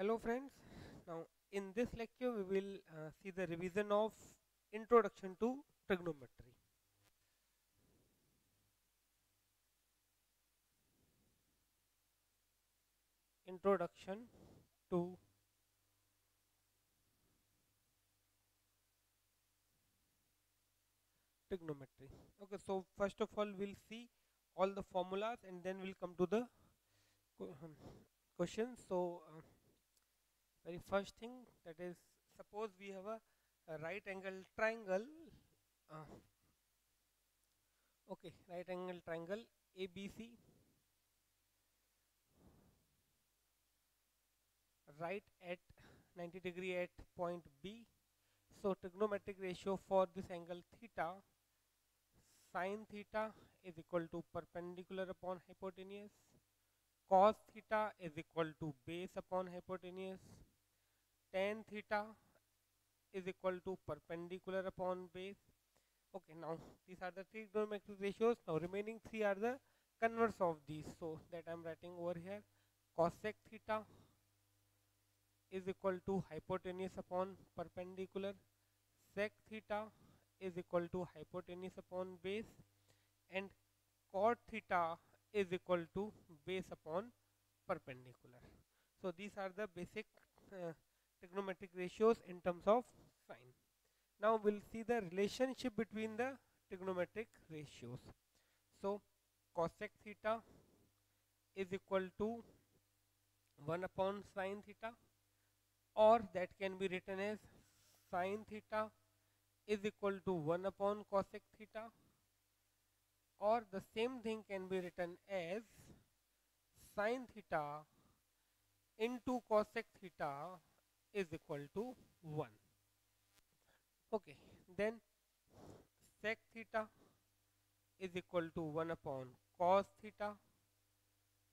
Hello friends, now in this lecture we will see the revision of Introduction to Trigonometry. Introduction to Trigonometry. Okay, so first of all we'll see all the formulas and then we'll come to the questions. So very first thing, that is, suppose we have a right angle triangle. Uh, okay, right angle triangle ABC, right at 90 degree at point B. So trigonometric ratio for this angle theta, sin theta is equal to perpendicular upon hypotenuse, cos theta is equal to base upon hypotenuse, tan theta is equal to perpendicular upon base. Okay, now these are the three trigonometric ratios. Now remaining three are the converse of these. So that I am writing over here, cosec theta is equal to hypotenuse upon perpendicular, sec theta is equal to hypotenuse upon base, and cot theta is equal to base upon perpendicular. So these are the basic trigonometric ratios in terms of sine. Now we'll see the relationship between the trigonometric ratios. So cosec theta is equal to 1 upon sine theta, or that can be written as sine theta is equal to 1 upon cosec theta, or the same thing can be written as sine theta into cosec theta is equal to 1. Okay, then sec theta is equal to 1 upon cos theta,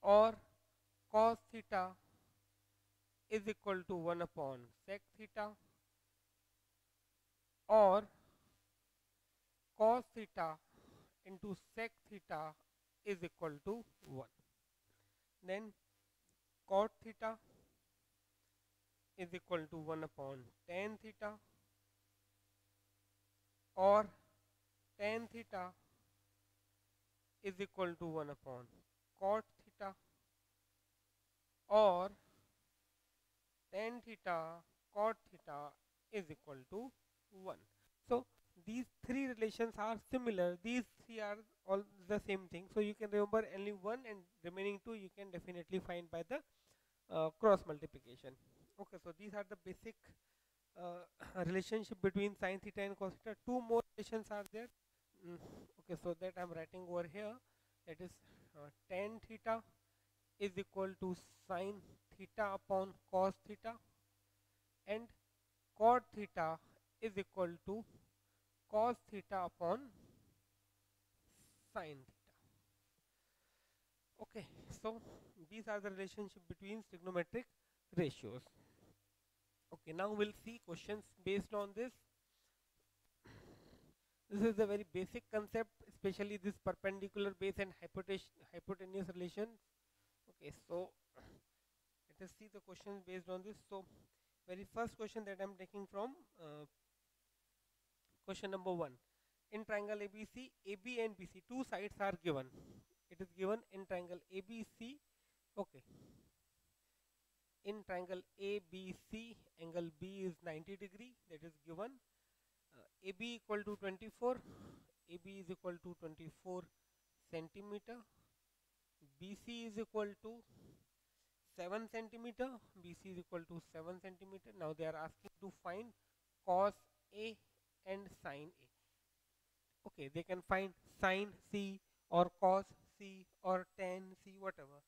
or cos theta is equal to 1 upon sec theta, or cos theta into sec theta is equal to 1. Then cot theta is equal to 1 upon tan theta, or tan theta is equal to 1 upon cot theta, or tan theta cot theta is equal to 1. So these three relations are similar. These three are all the same thing. So you can remember only one, and remaining two you can definitely find by the cross multiplication. Okay, so these are the basic uh, relationship between sin theta and cos theta. Two more relations are there. Mm, okay, so that I'm writing over here. That is tan theta is equal to sin theta upon cos theta, and cot theta is equal to cos theta upon sin theta. Okay, so these are the relationship between trigonometric ratios. Okay, now we'll see questions based on this. This is a very basic concept, especially this perpendicular base and hypotenuse relation. Okay, so let us see the questions based on this. So very first question that I am taking from question number 1. In triangle ABC, AB and BC, two sides are given. It is given in triangle ABC. Okay, in triangle ABC, angle B is 90 degree, that is given. AB equal to 24, AB is equal to 24 centimeter, BC is equal to 7 centimeter, BC is equal to 7 centimeter. Now they are asking to find cos A and sin A. Okay, they can find sin C or cos C or tan C, whatever.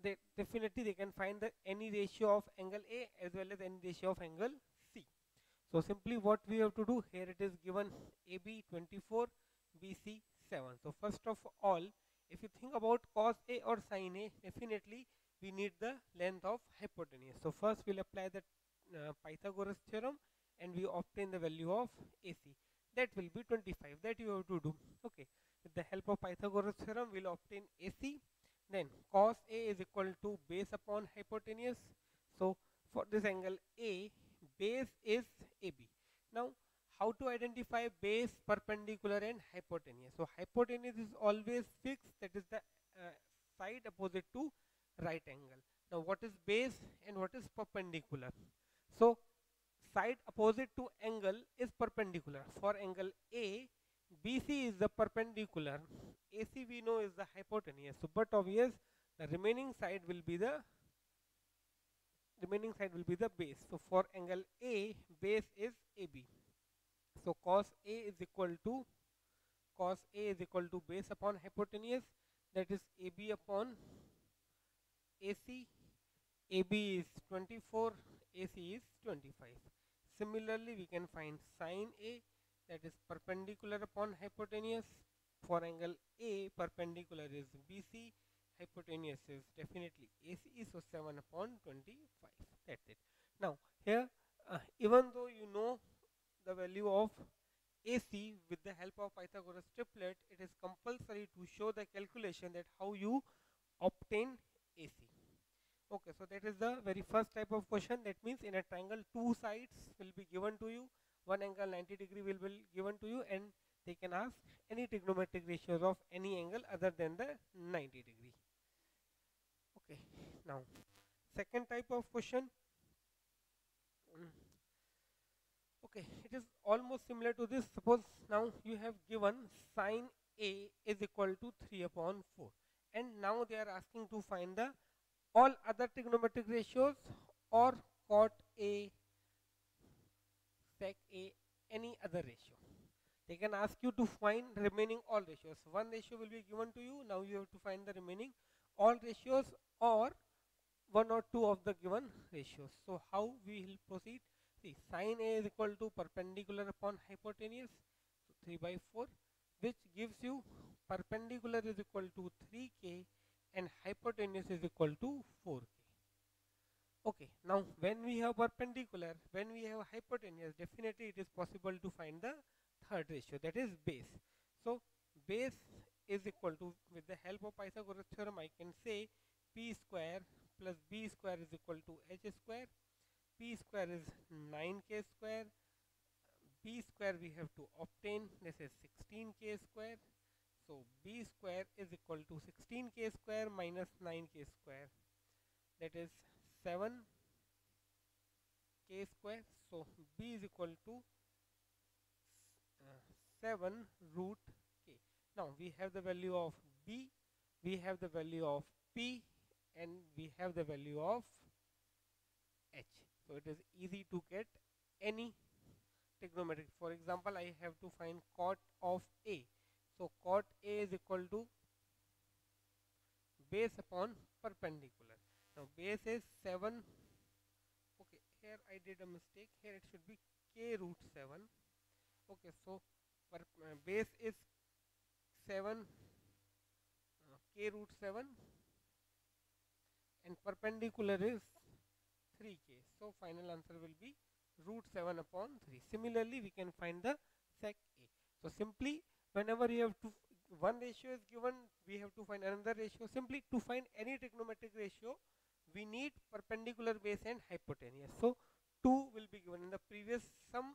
They definitely they can find the any ratio of angle A as well as any ratio of angle C. So simply what we have to do here, it is given AB 24, BC 7. So first of all, if you think about cos A or sin A, definitely we need the length of hypotenuse. So first we'll apply the Pythagoras theorem and we obtain the value of AC. That will be 25. That you have to do. Okay. With the help of Pythagoras theorem, we'll obtain AC. Then cos A is equal to base upon hypotenuse. So for this angle A, base is AB. Now, how to identify base, perpendicular and hypotenuse? So hypotenuse is always fixed, that is the side opposite to right angle. Now what is base and what is perpendicular? So side opposite to angle is perpendicular. For angle A, BC is the perpendicular, AC we know is the hypotenuse. So but obvious, the remaining side will be the base. So for angle A, base is AB. So cos A is equal to base upon hypotenuse, that is AB upon AC. AB is 24, AC is 25. Similarly, we can find sin A, that is perpendicular upon hypotenuse. For angle A, perpendicular is BC, hypotenuse is definitely AC, so 7 upon 25. That's it. Now here, even though you know the value of AC with the help of Pythagoras triplet, it is compulsory to show the calculation that how you obtain AC. Okay, so that is the very first type of question. That means in a triangle, two sides will be given to you, one angle 90 degree will be given to you, and they can ask any trigonometric ratios of any angle other than the 90 degree. Okay, now second type of question. Okay, it is almost similar to this. Suppose now you have given sin A is equal to 3 upon 4, and now they are asking to find the all other trigonometric ratios or cot A, sec A, any other ratio. They can ask you to find remaining all ratios. One ratio will be given to you. Now you have to find the remaining all ratios or one or two of the given ratios. So how we will proceed? See, sin A is equal to perpendicular upon hypotenuse, so 3 by 4, which gives you perpendicular is equal to 3k and hypotenuse is equal to 4k. Okay, now when we have perpendicular, when we have hypotenuse, definitely it is possible to find the third ratio, that is base. So base is equal to, with the help of Pythagoras theorem, I can say p square plus b square is equal to h square. P square is 9k square. B square we have to obtain, this is 16k square. So b square is equal to 16k square minus 9k square, that is 7k square. So b is equal to 7 root k. Now we have the value of b, we have the value of p, and we have the value of h. So it is easy to get any trigonometric. For example, I have to find cot of A. So cot A is equal to base upon perpendicular. Now base is 7. Okay, here I did a mistake. Here it should be k root 7. Okay, so base is 7 k root 7 and perpendicular is 3k. So final answer will be root 7 upon 3. Similarly, we can find the sec A. So simply, whenever you have to, one ratio is given, we have to find another ratio. Simply to find any trigonometric ratio, we need perpendicular base and hypotenuse. So 2 will be given. In the previous some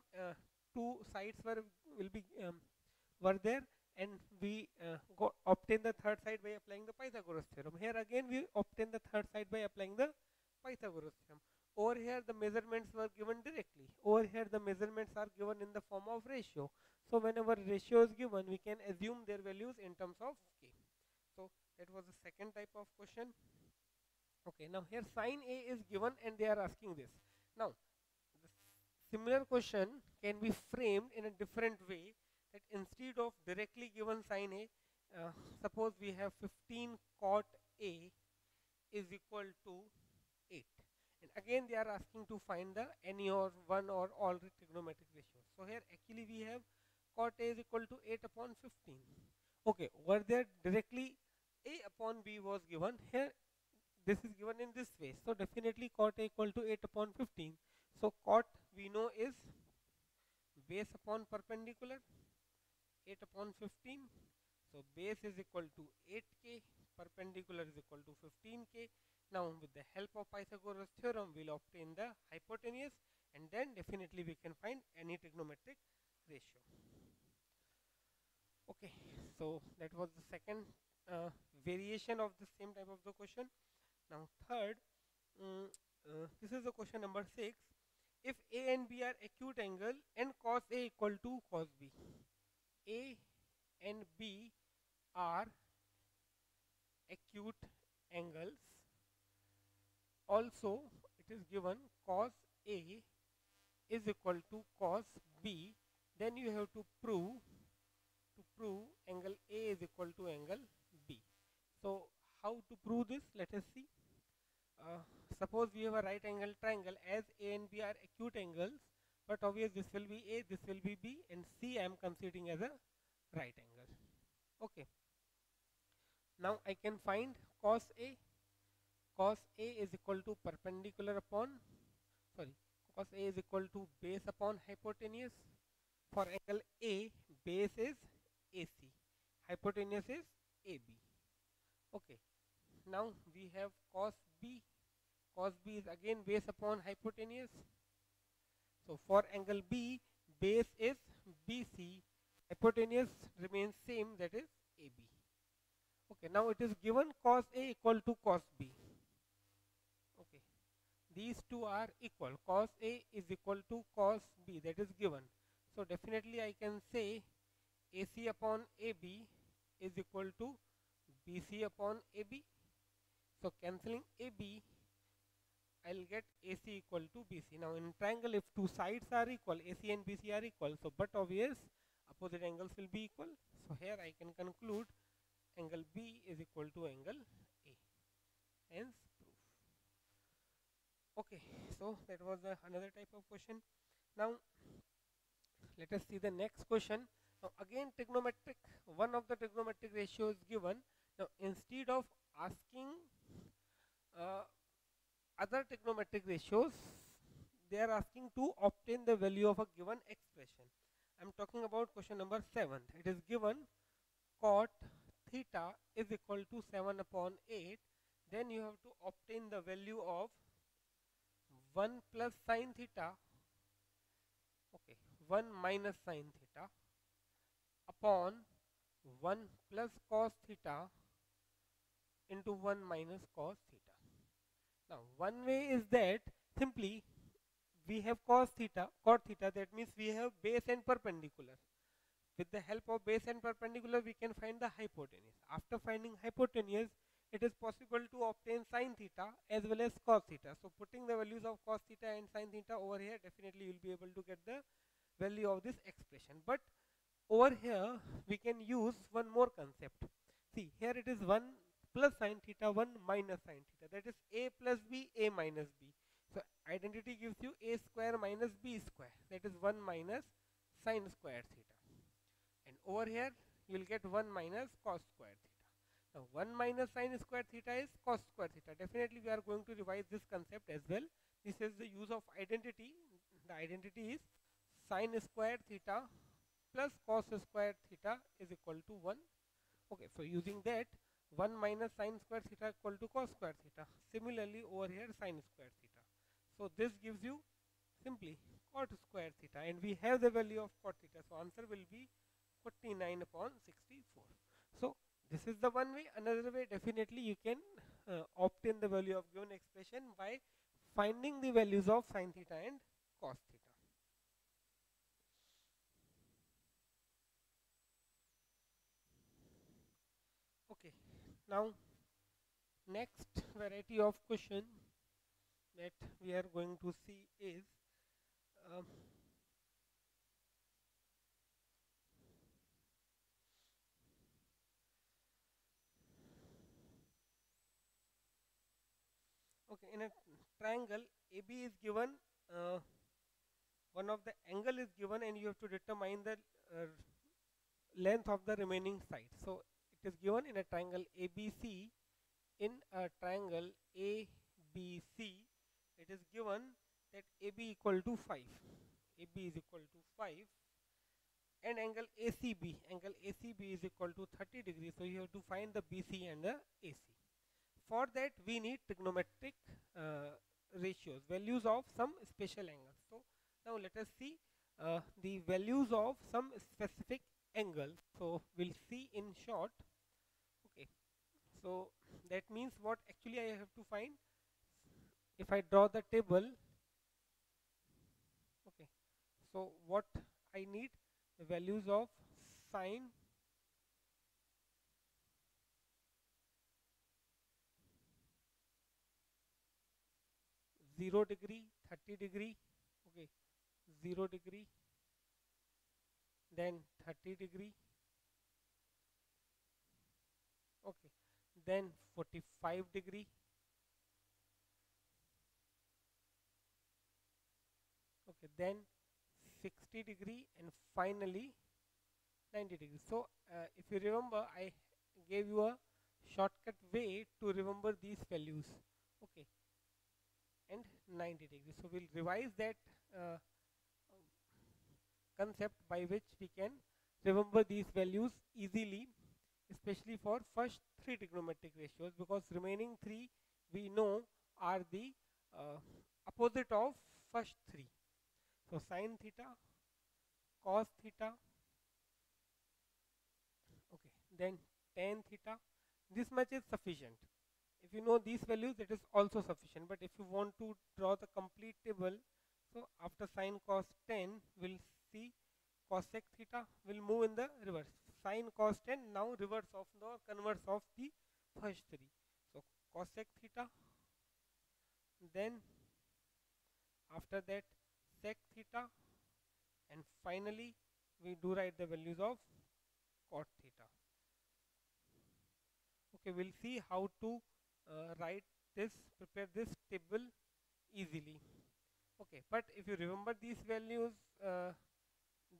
two sides were there, and we obtain the third side by applying the Pythagoras theorem. Here again we obtain the third side by applying the Pythagoras theorem. Over here the measurements were given directly. Over here the measurements are given in the form of ratio. So whenever ratio is given, we can assume their values in terms of k. So that was the second type of question. Okay, now here sin A is given and they are asking this. Now the similar question can be framed in a different way, that instead of directly given sin A, suppose we have 15 cot A is equal to 8. And again they are asking to find the any or one or all trigonometric ratios. So here actually we have cot A is equal to 8 upon 15. Okay, over there directly A upon B was given. Here this is given in this way. So definitely cot A equal to 8 upon 15. So cot we know is base upon perpendicular, 8 upon 15. So base is equal to 8k, perpendicular is equal to 15k. Now with the help of Pythagoras theorem we'll obtain the hypotenuse, and then definitely we can find any trigonometric ratio. Okay, so that was the second variation of the same type of the question. Now third, this is the question number 6. If A and B are acute angle and cos A equal to cos B, A and B are acute angles. Also, it is given cos A is equal to cos B. Then you have to prove angle A is equal to angle B. So, how to prove this? Let us see. Suppose we have a right angle triangle, as A and B are acute angles, but obviously this will be A, this will be B, and C I am considering as a right angle. Okay. Now I can find cos A. Cos A is equal to perpendicular upon, cos A is equal to base upon hypotenuse. For angle A, base is AC, hypotenuse is AB. Okay. Now we have cos B. Cos B is again base upon hypotenuse. So for angle B, base is BC, hypotenuse remains same, that is AB. Okay, now it is given cos A equal to cos B. Okay, these two are equal. Cos A is equal to cos B, that is given. So definitely I can say AC upon AB is equal to BC upon AB. So cancelling AB, I'll get AC equal to BC. Now in triangle, if two sides are equal, AC and BC are equal, so but obvious opposite angles will be equal. So here I can conclude angle B is equal to angle A. Hence proof. Okay, so that was another type of question. Now let us see the next question. Now again trigonometric, one of the trigonometric ratio is given. Now instead of asking other trigonometric ratios, they are asking to obtain the value of a given expression. I am talking about question number 7. It is given cot theta is equal to 7 upon 8. Then you have to obtain the value of 1 plus sine theta, okay, 1 minus sine theta upon 1 plus cos theta into 1 minus cos theta. Now one way is that simply we have cos theta, cot theta, that means we have base and perpendicular. With the help of base and perpendicular we can find the hypotenuse. After finding hypotenuse, it is possible to obtain sine theta as well as cos theta. So putting the values of cos theta and sine theta over here, definitely you will be able to get the value of this expression. But over here we can use one more concept. See, here it is 1 plus sine theta, 1 minus sine theta, that is A plus B, A minus B. So identity gives you A square minus B square, that is 1 minus sine square theta. And over here you will get 1 minus cos square theta. Now 1 minus sine square theta is cos square theta. Definitely we are going to revise this concept as well. This is the use of identity. The identity is sine square theta plus cos square theta is equal to 1. Okay, so using that, 1 minus sine square theta equal to cos square theta. Similarly over here sine square theta. So this gives you simply cot square theta, and we have the value of cot theta. So answer will be 49 upon 64. So this is the one way. Another way, definitely you can obtain the value of given expression by finding the values of sine theta and cos theta. Okay, now next variety of question that we are going to see is okay, in a triangle AB is given, one of the angle is given, and you have to determine the length of the remaining side. So it is given in a triangle ABC. In a triangle ABC, it is given that AB equal to 5. AB is equal to 5, and angle ACB is equal to 30 degrees. So you have to find the BC and the AC. for that we need trigonometric ratios, values of some special angles. So now let us see the values of some specific angle. So we'll see in short. Okay, so that means what actually I have to find. If I draw the table, okay, so what I need, the values of sine, 0 degree, 30 degree, okay, 0 degree, then 30 degree, okay, then 45 degree, okay, then 60 degree, and finally 90 degrees. So if you remember, I gave you a shortcut way to remember these values, okay, and 90 degrees. So we'll revise that concept by which we can remember these values easily, especially for first three trigonometric ratios, because remaining three we know are the opposite of first three. So sine theta, cos theta, okay, then tan theta. This much is sufficient. If you know these values, it is also sufficient. But if you want to draw the complete table, so after sine cos tan, we'll see cosec theta will move in the reverse. Sine cos tan, now reverse of the converse of the first three. So cosec theta, then after that sec theta, and finally we do write the values of cot theta. Okay, we'll see how to write this, prepare this table easily. Okay, but if you remember these values,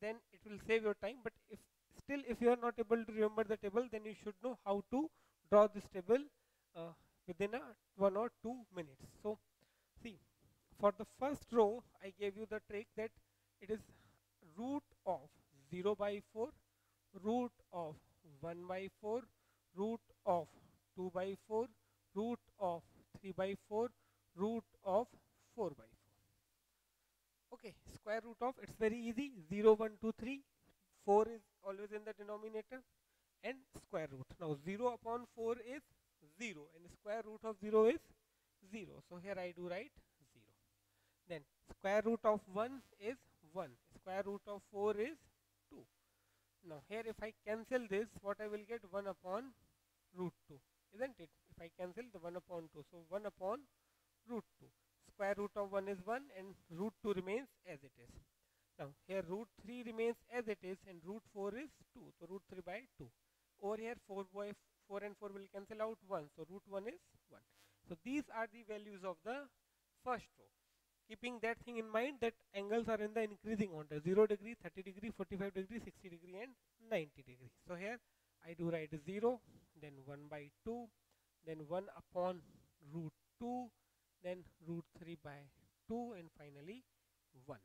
then it will save your time. But if you are not able to remember the table, then you should know how to draw this table within 1 or 2 minutes. So see, for the first row I gave you the trick that it is root of 0 by 4, root of 1 by 4, root of 2 by 4, root of 3 by 4, root of 4 by 4. Okay, square root of, it's very easy, 0, 1, 2, 3, 4 is always in the denominator, and square root. Now 0 upon 4 is 0, and square root of 0 is 0. So here I do write 0. Then square root of 1 is 1, square root of 4 is 2. Now here if I cancel this, what I will get, 1 upon root 2, isn't it? If I cancel the 1 upon 2, so 1 upon root 2. Square root of 1 is 1 and root 2 remains as it is. Now here root 3 remains as it is and root 4 is 2, so root 3 by 2. Over here 4 and 4 will cancel out 1, so root 1 is 1. So these are the values of the first row. Keeping that thing in mind, that angles are in the increasing order, 0 degree, 30 degree, 45 degree, 60 degree and 90 degree. So here I do write 0, then 1 by 2, then 1 upon root 2, then root 3 by 2, and finally 1.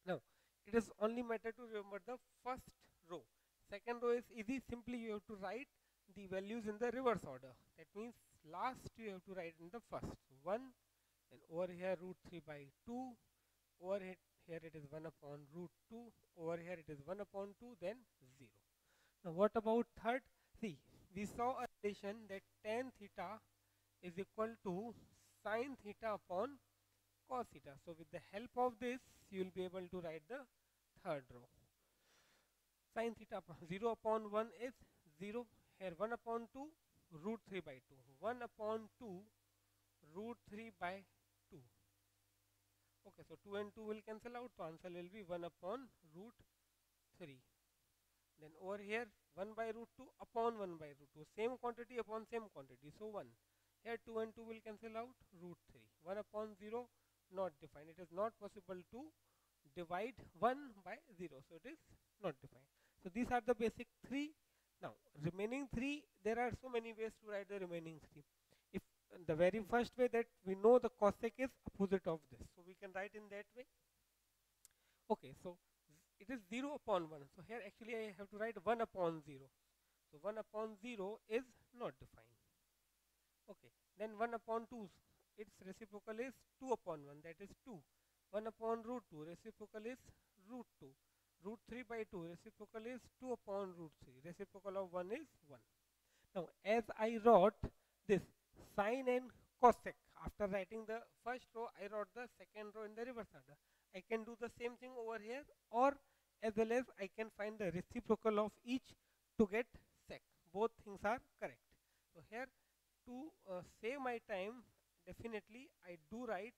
Now it is only matter to remember the first row. Second row is easy, simply you have to write the values in the reverse order. That means last you have to write in the first, 1, then over here root 3 by 2, over here it is 1 upon root 2, over here it is 1 upon 2, then 0. Now what about third? See, we saw a relation that tan theta is equal to sine theta upon cos theta. So with the help of this, you will be able to write the third row. Sine theta 0 upon 1 is 0. Here 1 upon 2, root 3 by 2. 1 upon 2, root 3 by 2. Okay, so 2 and 2 will cancel out. So answer will be 1 upon root 3. Then over here 1 by root 2 upon 1 by root 2. Same quantity upon same quantity. So 1. Here 2 and 2 will cancel out, root 3. 1 upon 0 not defined. It is not possible to divide 1 by 0. So it is not defined. So these are the basic 3. Now remaining 3, there are so many ways to write the remaining 3. If the very first way, that we know the cosec is opposite of this, so we can write in that way. Okay, so it is 0 upon 1. So here actually I have to write 1 upon 0. So 1 upon 0 is not defined. Okay, then 1 upon 2, its reciprocal is 2 upon 1, that is 2. 1 upon root 2, reciprocal is root 2. Root 3 by 2, reciprocal is 2 upon root 3. Reciprocal of 1 is 1. Now, as I wrote this sine and cosec, after writing the first row, I wrote the second row in the reverse order. I can do the same thing over here, or as well as I can find the reciprocal of each to get sec. Both things are correct. So here, to save my time, definitely I do write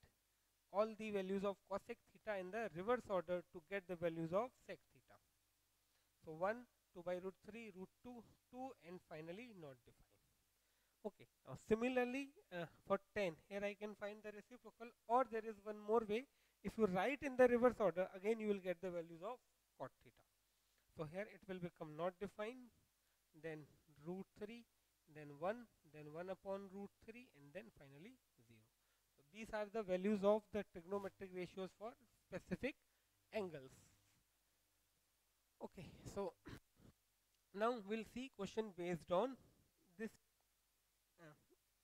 all the values of cosec theta in the reverse order to get the values of sec theta. So 1, 2 by root 3, root 2, 2, and finally not defined. Okay, now similarly for 10, here I can find the reciprocal, or there is one more way. If you write in the reverse order, again you will get the values of cot theta. So here it will become not defined, then root 3, then 1, then 1 upon root 3, and then finally 0. So these are the values of the trigonometric ratios for specific angles. Okay, so now we'll see question based on this.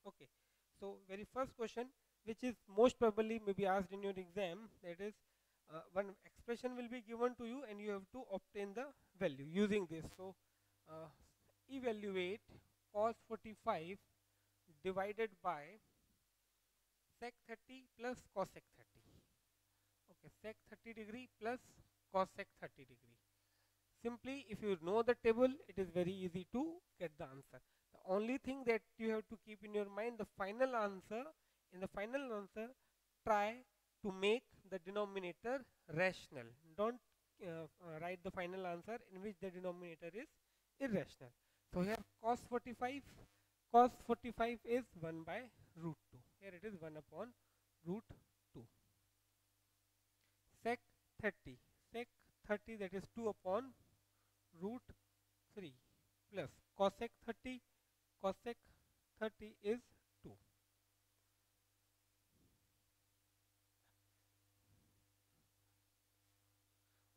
Okay, so very first question, which is most probably may be asked in your exam, that is one expression will be given to you and you have to obtain the value using this. So uh, evaluate cos 45 divided by sec 30 plus cosec 30. Okay, sec 30 degree plus cosec 30 degree. Simply, if you know the table, it is very easy to get the answer. The only thing that you have to keep in your mind, the final answer, in the final answer, try to make the denominator rational. Don't write the final answer in which the denominator is irrational. So here cos 45 is 1 by root 2. Here it is 1 upon root 2. Sec 30, sec 30, that is 2 upon root 3 plus cosec 30, cosec 30 is 2.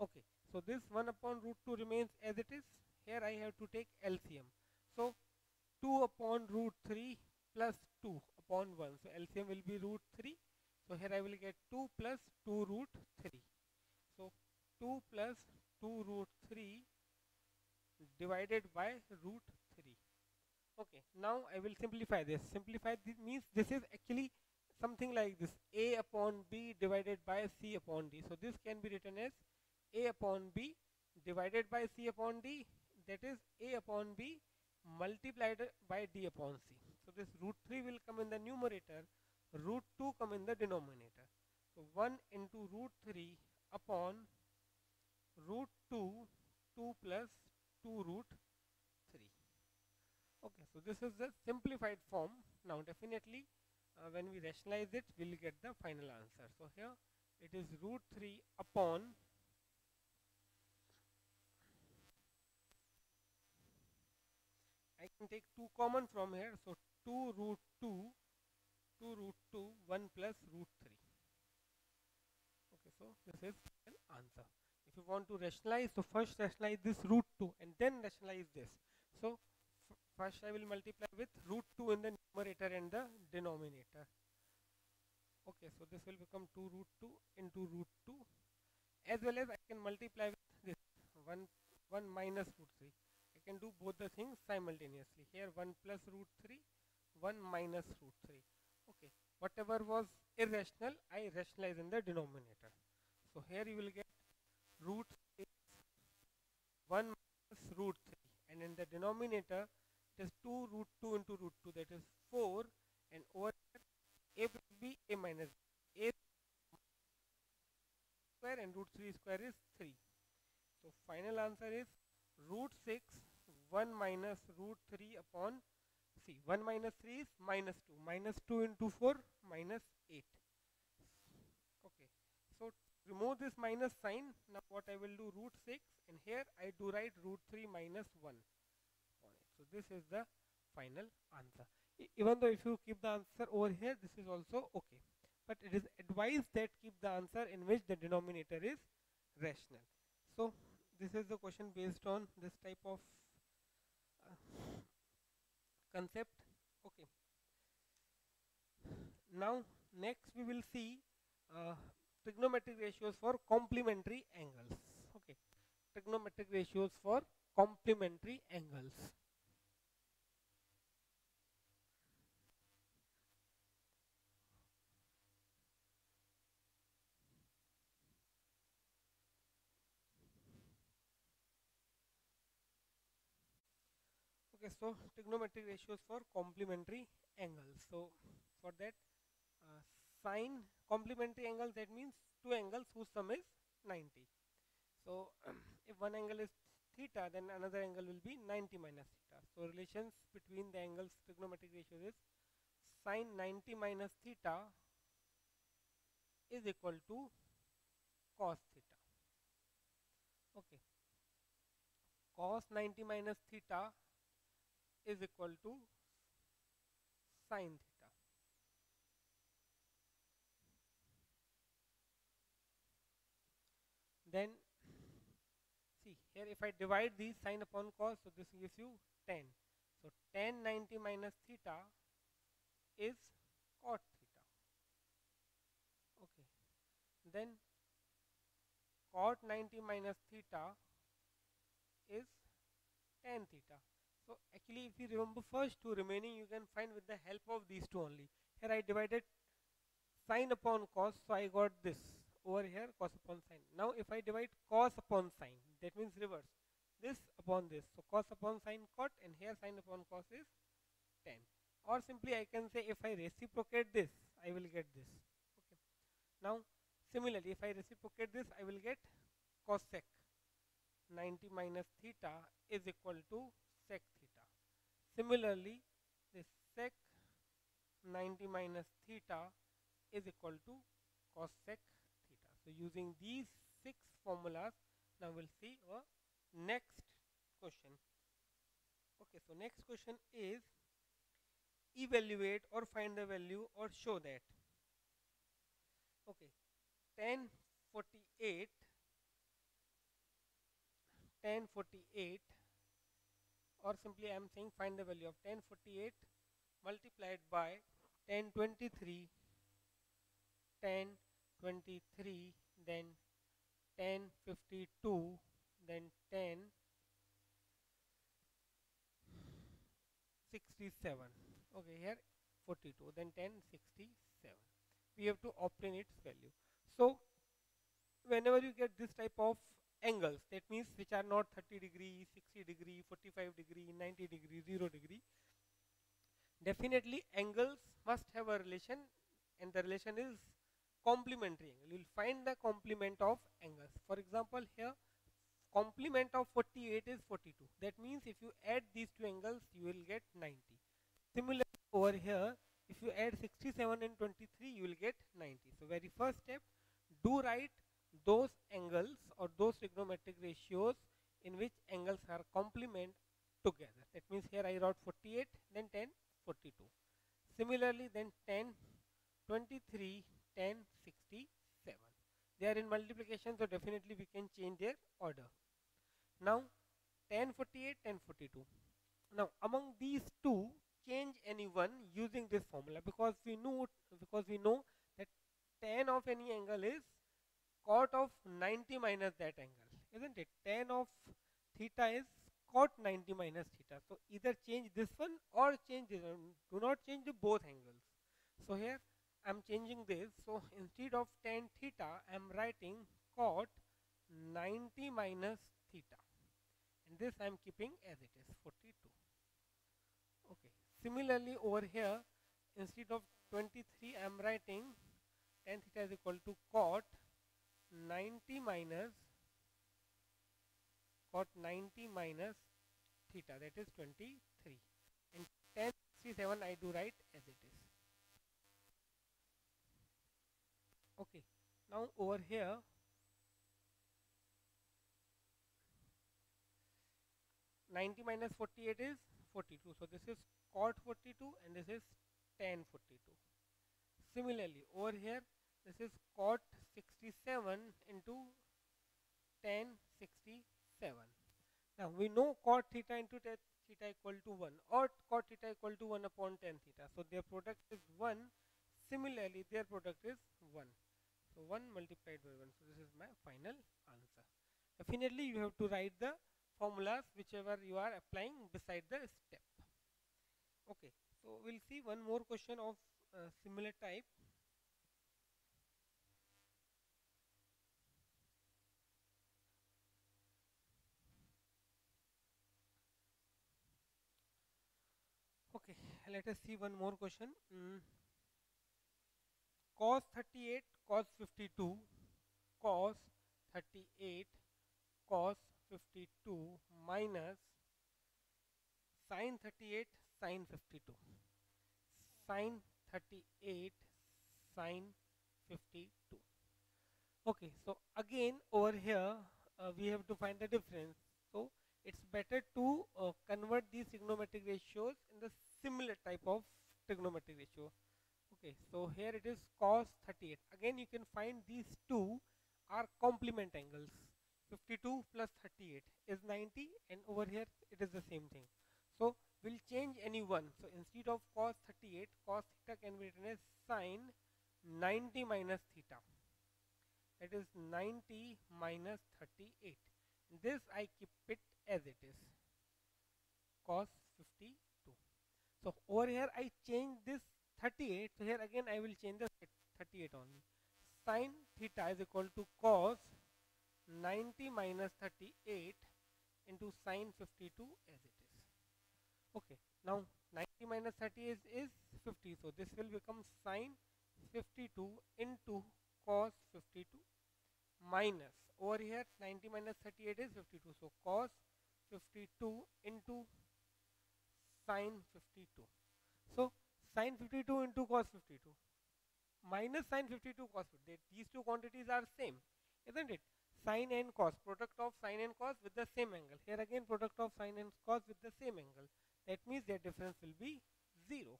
Okay, so this 1 upon root 2 remains as it is. Here I have to take LCM. So 2 upon root 3 plus 2 upon 1. So LCM will be root 3. So here I will get 2 plus 2 root 3. So 2 plus 2 root 3 divided by root 3. Okay, now I will simplify this. Simplify this means this is actually something like this: a upon b divided by c upon d. So this can be written as a upon b divided by c upon d, that is a upon b multiplied by d upon c. So this root 3 will come in the numerator, root 2 come in the denominator. So 1 into root 3 upon root 2, 2 plus 2 root 3. Okay, so this is the simplified form. Now definitely when we rationalize it, we'll get the final answer. So here it is root 3 upon I can take 2 common from here. So 2 root 2, 2 root 2, 1 plus root 3. Okay, so this is an answer. If you want to rationalize, so first rationalize this root 2 and then rationalize this. So first I will multiply with root 2 in the numerator and the denominator. Okay, so this will become 2 root 2 into root 2, as well as I can multiply with this 1 minus root 3. I can do both the things simultaneously. Here 1 plus root 3, 1 minus root 3. Okay, whatever was irrational, I rationalize in the denominator. So here you will get root is 1 minus root 3, and in the denominator it is 2 root 2 into root 2, that is 4, and over here a will be a minus a square and root 3 square is 3. So final answer is root 6 1 minus root 3 upon c. 1 minus 3 is minus 2. Minus 2 into 4 minus 8. Okay. So remove this minus sign. Now what I will do, root 6, and here I do write root 3 minus 1 on it. So this is the final answer. Even though if you keep the answer over here, this is also okay. But it is advised that keep the answer in which the denominator is rational. So this is the question based on this type of concept. Okay. Now next we will see uh, trigonometric ratios for complementary angles. Okay, trigonometric ratios for complementary angles. Okay, so trigonometric ratios for complementary angles. So for that, uh, sine complementary angles, that means two angles whose sum is 90. So if one angle is theta, then another angle will be 90 minus theta. So relations between the angles trigonometric ratios is sine 90 minus theta is equal to cos theta. Okay, cos 90 minus theta is equal to sine theta. Then see here, if I divide these sine upon cos, so this gives you tan. So tan 90 minus theta is cot theta. Okay, then cot 90 minus theta is tan theta. So actually, if you remember first two remaining, you can find with the help of these two only. Here I divided sine upon cos, so I got this over here, cos upon sine. Now if I divide cos upon sine, that means reverse, this upon this, so cos upon sine cot, and here sine upon cos is tan. Or simply I can say, if I reciprocate this, I will get this. Okay, now similarly, if I reciprocate this, I will get cosec 90 minus theta is equal to sec theta. Similarly, this sec 90 minus theta is equal to cosec theta. So using these 6 formulas, now we'll see a next question. Okay, so next question is evaluate or find the value or show that. Okay, tan 48 or simply I am saying find the value of tan 48 multiplied by tan 23, then tan 52, then tan 67. Okay, here 42, then tan 67. We have to obtain its value. So whenever you get this type of angles, that means which are not 30 degree, 60 degree, 45 degree, 90 degree, 0 degree, definitely angles must have a relation, and the relation is complementary angle. You will find the complement of angles. For example, here complement of 48 is 42. That means if you add these two angles, you will get 90. Similarly, over here, if you add 67 and 23, you will get 90. So very first step, do write those angles or those trigonometric ratios in which angles are complement together. That means here I wrote 48, then 10, 42. Similarly, then 10, 23, 10, 67. They are in multiplication, so definitely we can change their order. Now 10, 48, 10, 42. Now among these two, change any one using this formula, because we know that tan of any angle is cot of 90 minus that angle, isn't it? Tan of theta is cot 90 minus theta. So either change this one or change this one. Do not change the both angles. So here I am changing this. So instead of tan theta, I am writing cot 90 minus theta, and this I am keeping as it is, 42. Okay. Similarly, over here, instead of 23, I am writing tan theta is equal to cot 90 minus theta, that is 23, and tan 67 I do write as it is. Okay, now over here, (90 minus 48 is 42, so this is cot 42 and this is tan 42. Similarly, over here, this is cot 67 into tan 67. Now we know cot theta into tan theta equal to 1, or cot theta equal to 1 upon tan theta. So their product is 1. similarly their product is 1. So 1 multiplied by 1. So this is my final answer. Definitely you have to write the formulas whichever you are applying beside the step. Okay, so we'll see one more question of similar type. Okay, let us see one more question. Cos 38 cos 52 cos 38 cos 52 minus sin 38 sin 52 sin 38 sin 52. Okay, so again over here we have to find the difference. So it's better to convert these trigonometric ratios in the similar type of trigonometric ratio. Okay, so here it is cos 38. Again you can find these two are complement angles. 52 plus 38 is 90, and over here it is the same thing. So we'll change any one. So instead of cos 38, cos theta can be written as sin 90 minus theta. That is 90 minus 38. This I keep it as it is, cos 52. So over here I change this 38. So here again I will change the 38 only. Sin theta is equal to cos 90 minus 38 into sin 52 as it is. Okay, now 90 minus 30 is 50. So this will become sin 52 into cos 52 minus, over here 90 minus 38 is 52. So cos 52 into sin 52. So sin 52 into cos 52 minus sin 52 cos 52. These two quantities are same, isn't it? Sin and cos, product of sin and cos with the same angle. Here again product of sin and cos with the same angle. That means their difference will be 0.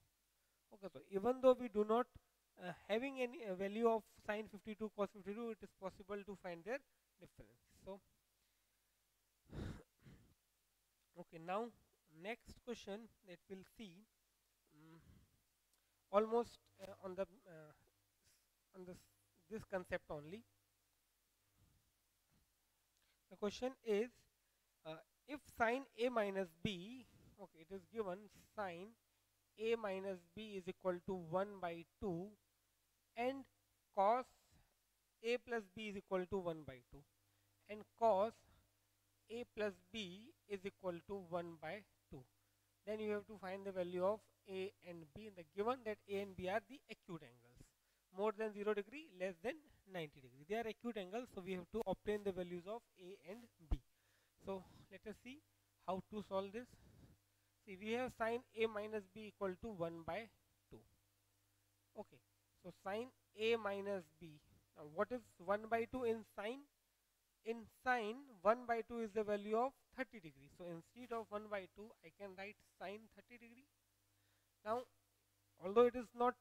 Okay, so even though we do not having any value of sin 52 cos 52, it is possible to find their difference. So okay, now next question that we'll see, almost on this concept only. The question is, if sin a minus b, okay, it is given sin a minus b is equal to 1 by 2 and cos a plus b is equal to 1 by 2 and cos a plus b is equal to 1 by 2. Then you have to find the value of a and b. The given that a and b are the acute angles, more than 0 degree, less than 90 degree. They are acute angles, so we have to obtain the values of a and b. So let us see how to solve this. See, we have sin a minus b equal to 1 by 2. Okay, so sin a minus b. Now what is 1 by 2 in sine? In sine, 1 by 2 is the value of 30 degree. So instead of 1 by 2, I can write sine 30 degree. Now, although it is not,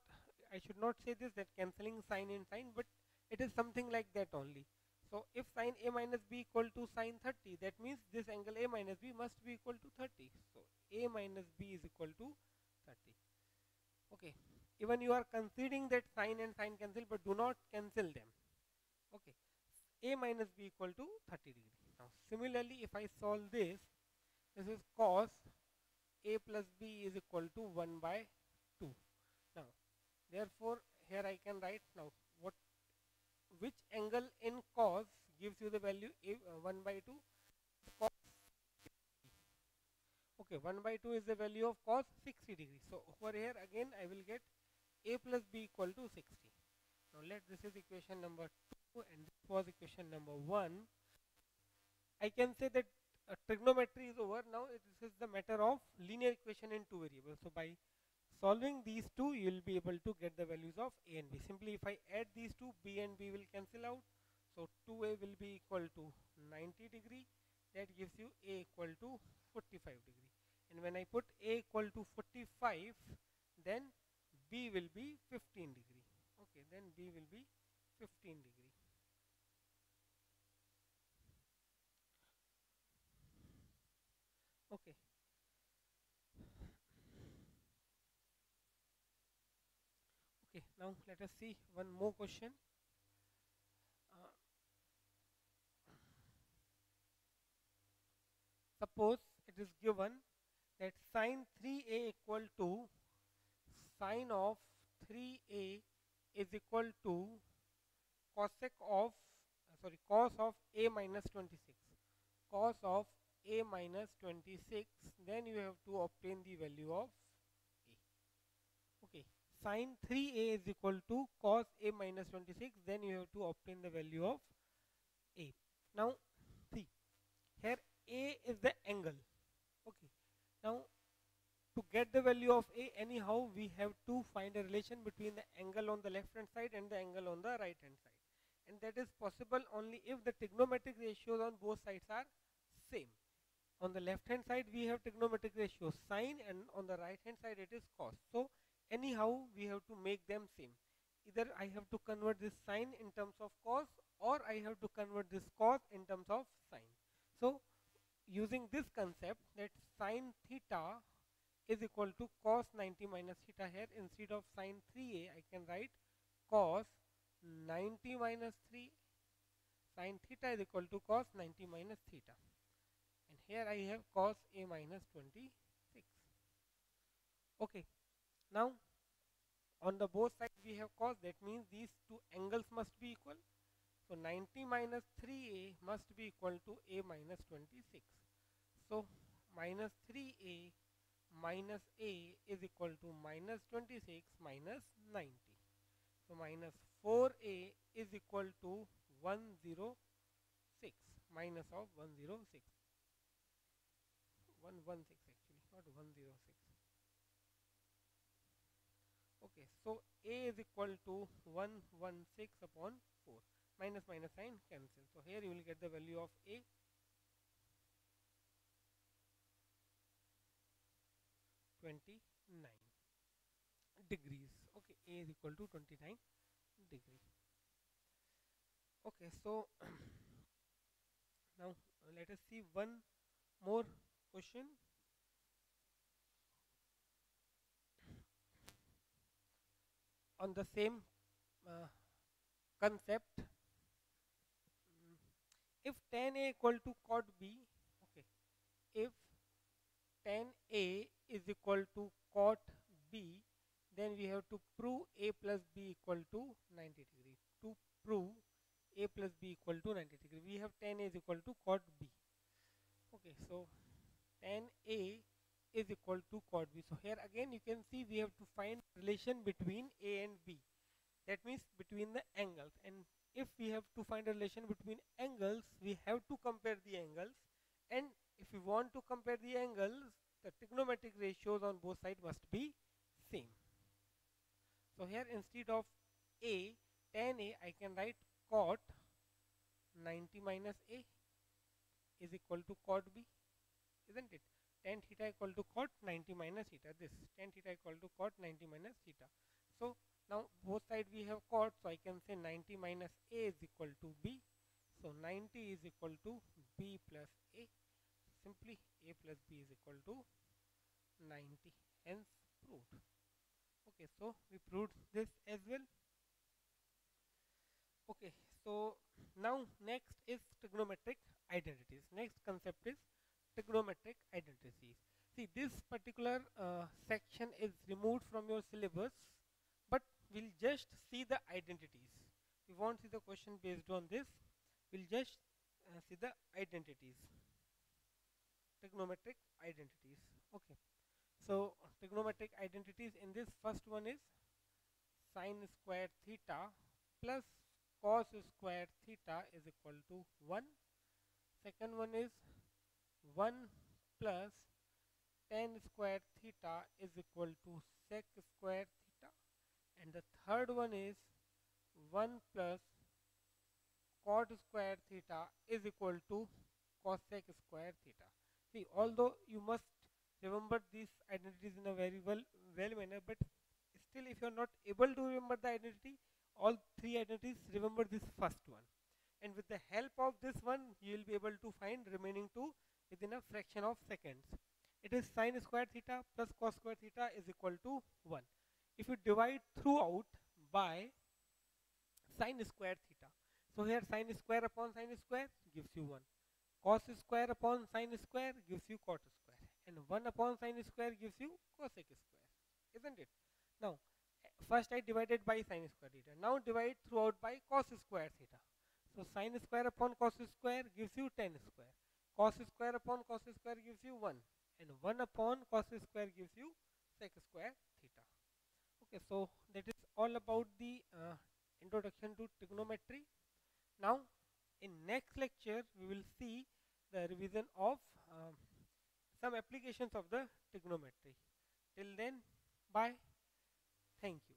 I should not say this, that cancelling sine and sine, but it is something like that only. So if sine a minus b equal to sine 30, that means this angle a minus b must be equal to 30. So a minus b is equal to 30. Okay, even you are considering that sine and sine cancel, but do not cancel them. Okay, a minus b equal to 30 degree. Now similarly, if I solve this, this is cos a plus b is equal to 1 by 2. Now therefore here I can write now which angle in cos gives you the value 1 by 2. Cos, okay, 1 by 2 is the value of cos 60 degree. So over here again I will get a plus b equal to 60. Now this is equation number 2 and this was equation number 1. I can say that trigonometry is over. Now this is the matter of linear equation in two variables. So by solving these two, you will be able to get the values of a and b. Simply if I add these two, b and b will cancel out. So 2a will be equal to 90 degree. That gives you a equal to 45 degree. And when I put a equal to 45, then b will be 15 degree. Okay, then b will be 15 degree. Okay. Okay, Now let us see one more question. Uh, Suppose it is given that sine 3a equal to sine of 3a is equal to cosec of cos of a minus 26. Cos of a minus 26, then you have to obtain the value of a. Okay, sine 3a is equal to cos a minus 26, then you have to obtain the value of a. Now see, here a is the angle. Okay, now to get the value of a, anyhow we have to find a relation between the angle on the left hand side and the angle on the right hand side, and that is possible only if the trigonometric ratios on both sides are same. On the left hand side we have trigonometric ratio sine, and on the right hand side it is cos. So anyhow we have to make them same. Either I have to convert this sine in terms of cos, or I have to convert this cos in terms of sine. So using this concept, that sine theta is equal to cos 90 minus theta, here instead of sine 3a I can write cos 90 minus 3. Sine theta is equal to cos 90 minus theta, and here I have cos a minus 26. Okay, now on the both sides we have cos, that means these two angles must be equal. So 90 minus 3a must be equal to a minus 26. So minus 3a minus a is equal to minus 26 minus 90. So minus 4a is equal to 106, minus of 106. 116 actually, not 106. Okay, so a is equal to 116 upon 4. Minus minus sign cancel. So here you will get the value of a, 29 degrees. Okay, a is equal to 29 degree. Okay, so now let us see one more question. On the same concept, if tan A equal to cot B, okay, if tan A is equal to cot B, then we have to prove A plus B equal to 90 degree. To prove A plus B equal to 90 degree, we have tan A is equal to cot B. Okay, so tan A is equal to cot B. So here again you can see we have to find relation between A and B. That means between the angles, and if we have to find a relation between angles, we have to compare the angles, and if we want to compare the angles, the trigonometric ratios on both sides must be same. So here instead of a, tan A, I can write cot 90 minus a is equal to cot B, isn't it? Tan theta equal to cot 90 minus theta, this tan theta equal to cot 90 minus theta. So now both sides we have cot, so I can say 90 minus a is equal to b. So 90 is equal to b plus a. Simply a plus b is equal to 90. Hence proved. Okay, so we proved this as well. Okay, so now next is trigonometric identities. Next concept is trigonometric identities. See, this particular section is removed from your syllabus, but we'll just see the identities. We won't see the question based on this. We'll just see the identities, trigonometric identities. Okay, so trigonometric identities, in this first one is sine square theta plus cos square theta is equal to 1. Second one is 1 plus tan square theta is equal to sec square theta, and the third one is 1 plus cot square theta is equal to cosec square theta. See, although you must remember these identities in a very well manner, but still if you are not able to remember the identity, all three identities, remember this first one, and with the help of this one you will be able to find remaining two within a fraction of seconds. It is sine square theta plus cos square theta is equal to 1. If you divide throughout by sine square theta. So here sine square upon sine square gives you 1. Cos square upon sine square gives you cot square. And 1 upon sine square gives you cosec square. Isn't it? Now, first I divided by sine square theta. Now divide throughout by cos square theta. So sine square upon cos square gives you tan square. Cos square upon cos square gives you 1. And 1 upon cos square gives you sec square theta. Okay, so that is all about the introduction to trigonometry. Now, in next lecture, we will see the revision of some applications of the trigonometry. Till then, bye. Thank you.